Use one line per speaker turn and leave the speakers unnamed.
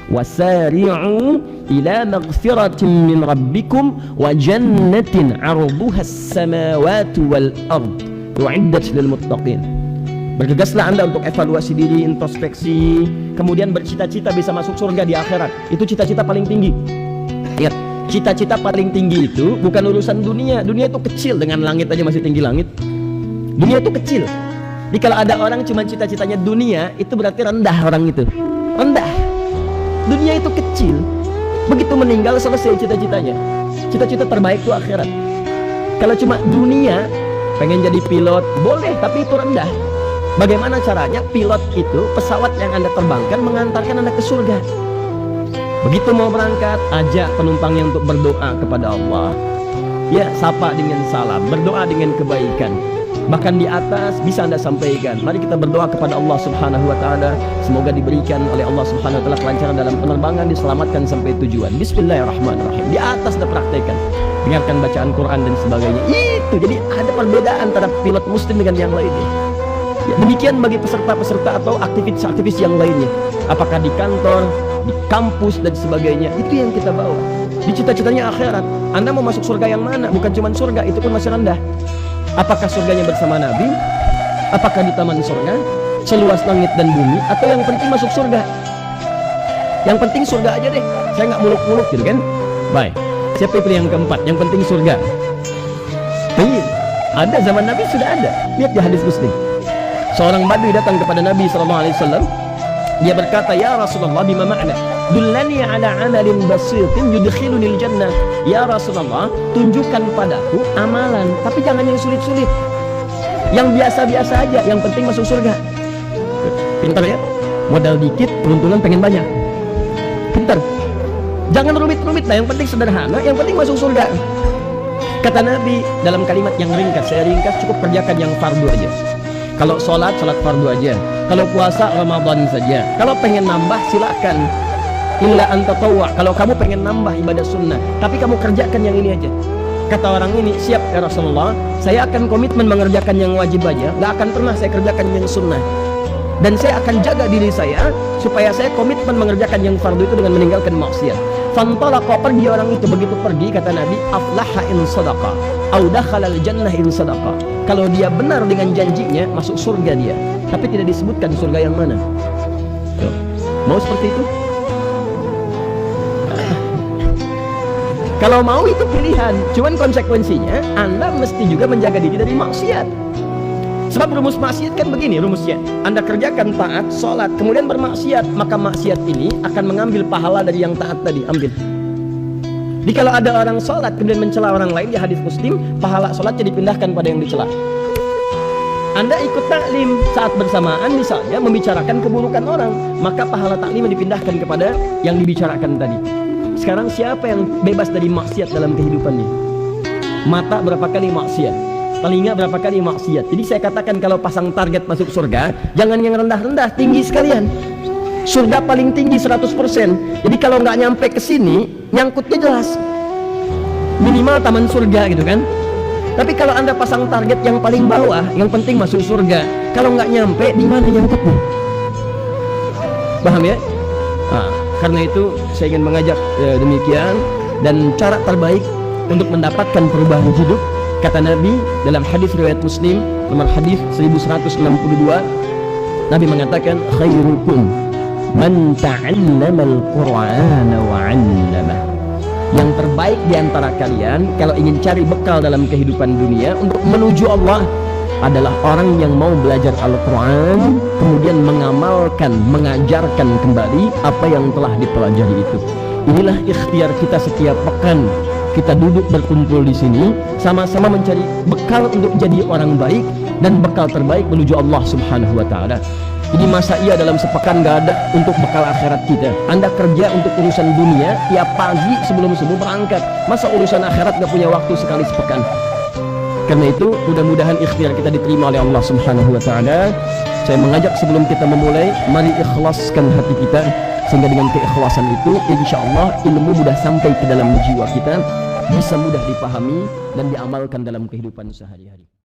wasari'u ila maghfiratin min rabbikum wa jannatin 'arduha as-samawati wal ard u'iddat lil muttaqin. Bergegaslah Anda untuk evaluasi diri, introspeksi, kemudian bercita-cita bisa masuk surga di akhirat. Itu cita-cita paling tinggi. Ingat, cita-cita paling tinggi itu bukan urusan dunia. Dunia itu kecil, dengan langit aja masih tinggi langit. Dunia itu kecil. Jadi kalau ada orang cuma cita-citanya dunia, itu berarti rendah orang itu. Rendah. Dunia itu kecil. Begitu meninggal selesai cita-citanya. Cita-cita terbaik itu akhirat. Kalau cuma dunia, pengen jadi pilot, boleh, tapi itu rendah. Bagaimana caranya pilot itu, pesawat yang Anda terbangkan mengantarkan Anda ke surga. Begitu mau berangkat, ajak penumpangnya untuk berdoa kepada Allah. Ya, sapa dengan salam, berdoa dengan kebaikan. Bahkan di atas bisa Anda sampaikan, mari kita berdoa kepada Allah Subhanahu wa taala, semoga diberikan oleh Allah Subhanahu wa taala kelancaran dalam penerbangan, diselamatkan sampai tujuan. Bismillahirrahmanirrahim. Di atas Anda praktekkan. Dengarkan bacaan Quran dan sebagainya. Itu jadi ada perbedaan antara pilot muslim dengan yang lainnya. Ya, demikian bagi peserta-peserta atau aktivis-aktivis yang lainnya. Apakah di kantor, di kampus dan sebagainya, itu yang kita bawa. Di cita-citanya akhirat. Anda mau masuk surga yang mana? Bukan cuma surga, itu pun masih rendah. Apakah surganya bersama Nabi? Apakah di taman surga, seluas langit dan bumi? Atau yang penting masuk surga? Yang penting surga aja deh. Saya nggak muluk-muluk gitu kan? Baik. Siapa pilih yang keempat? Yang penting surga. Baik. Ada zaman Nabi sudah ada. Lihat di hadis Muslim. Seorang badui datang kepada Nabi SAW. Dia berkata, ya Rasulullah, bima ma'na? Dullani ala amalin basitin yudkhilunil jannah. Ya Rasulullah, tunjukkan padaku amalan, tapi jangan yang sulit-sulit, yang biasa-biasa aja, yang penting masuk surga. Pintar ya, modal dikit, peruntungan pengen banyak. Pintar. Jangan rumit-rumit lah, yang penting sederhana, yang penting masuk surga. Kata Nabi dalam kalimat yang ringkas, saya ringkas, cukup kerjakan yang fardu aja. Kalau sholat, sholat fardu aja. Kalau puasa, Ramadan saja. Kalau pengen nambah, silakan. Illa anta tawwa. Kalau kamu pengen nambah ibadah sunnah, tapi kamu kerjakan yang ini aja. Kata orang ini, siap ya Rasulullah, saya akan komitmen mengerjakan yang wajib aja, gak akan pernah saya kerjakan yang sunnah. Dan saya akan jaga diri saya supaya saya komitmen mengerjakan yang fardu itu dengan meninggalkan maksiat. Fantalaqa, pergi orang itu. Begitu pergi, kata Nabi, aflaha in sadaqa au dakhalal jannah in sadaqa. Kalau dia benar dengan janjinya, masuk surga dia. Tapi tidak disebutkan surga yang mana. Tuh. Mau seperti itu? Kalau mau itu pilihan. Cuman konsekuensinya Anda mesti juga menjaga diri dari maksiat. Sebab rumus maksiat kan begini rumusnya. Anda kerjakan taat, sholat, kemudian bermaksiat, maka maksiat ini akan mengambil pahala dari yang taat tadi. Ambil. Jadi kalau ada orang sholat kemudian mencela orang lain, di hadis Muslim, pahala sholatnya dipindahkan pada yang dicela. Anda ikut taklim saat bersamaan misalnya membicarakan keburukan orang, maka pahala taklim dipindahkan kepada yang dibicarakan tadi. Sekarang siapa yang bebas dari maksiat dalam kehidupannya? Mata berapa kali maksiat, telinga berapa kali maksiat. Jadi saya katakan kalau pasang target masuk surga, jangan yang rendah-rendah, tinggi sekalian. Surga paling tinggi 100%. Jadi kalau nggak nyampe ke sini, nyangkutnya jelas. Minimal taman surga gitu kan. Tapi kalau Anda pasang target yang paling bawah, yang penting masuk surga. Kalau nggak nyampe, di mana nyangkutnya? Paham ya? Nah, karena itu saya ingin mengajak demikian. Dan cara terbaik untuk mendapatkan perubahan hidup, kata Nabi dalam hadis riwayat Muslim nomor hadis 1162, Nabi mengatakan, khairukum man ta'allama al-Qur'ana wa 'allamah. Yang terbaik di antara kalian kalau ingin cari bekal dalam kehidupan dunia untuk menuju Allah adalah orang yang mau belajar Al-Quran, kemudian mengamalkan, mengajarkan kembali apa yang telah dipelajari itu. Inilah ikhtiar kita setiap pekan. Kita duduk berkumpul di sini, sama-sama mencari bekal untuk jadi orang baik dan bekal terbaik menuju Allah Subhanahu wa Ta'ala. Jadi masa iya dalam sepekan gak ada untuk bekal akhirat kita. Anda kerja untuk urusan dunia tiap pagi sebelum subuh berangkat. Masa urusan akhirat gak punya waktu sekali sepekan? Karena itu mudah-mudahan ikhtiar kita diterima oleh Allah Subhanahu wa Ta'ala. Saya mengajak sebelum kita memulai, mari ikhlaskan hati kita, sehingga dengan keikhlasan itu insya Allah ilmu mudah sampai ke dalam jiwa kita, bisa mudah dipahami dan diamalkan dalam kehidupan sehari-hari.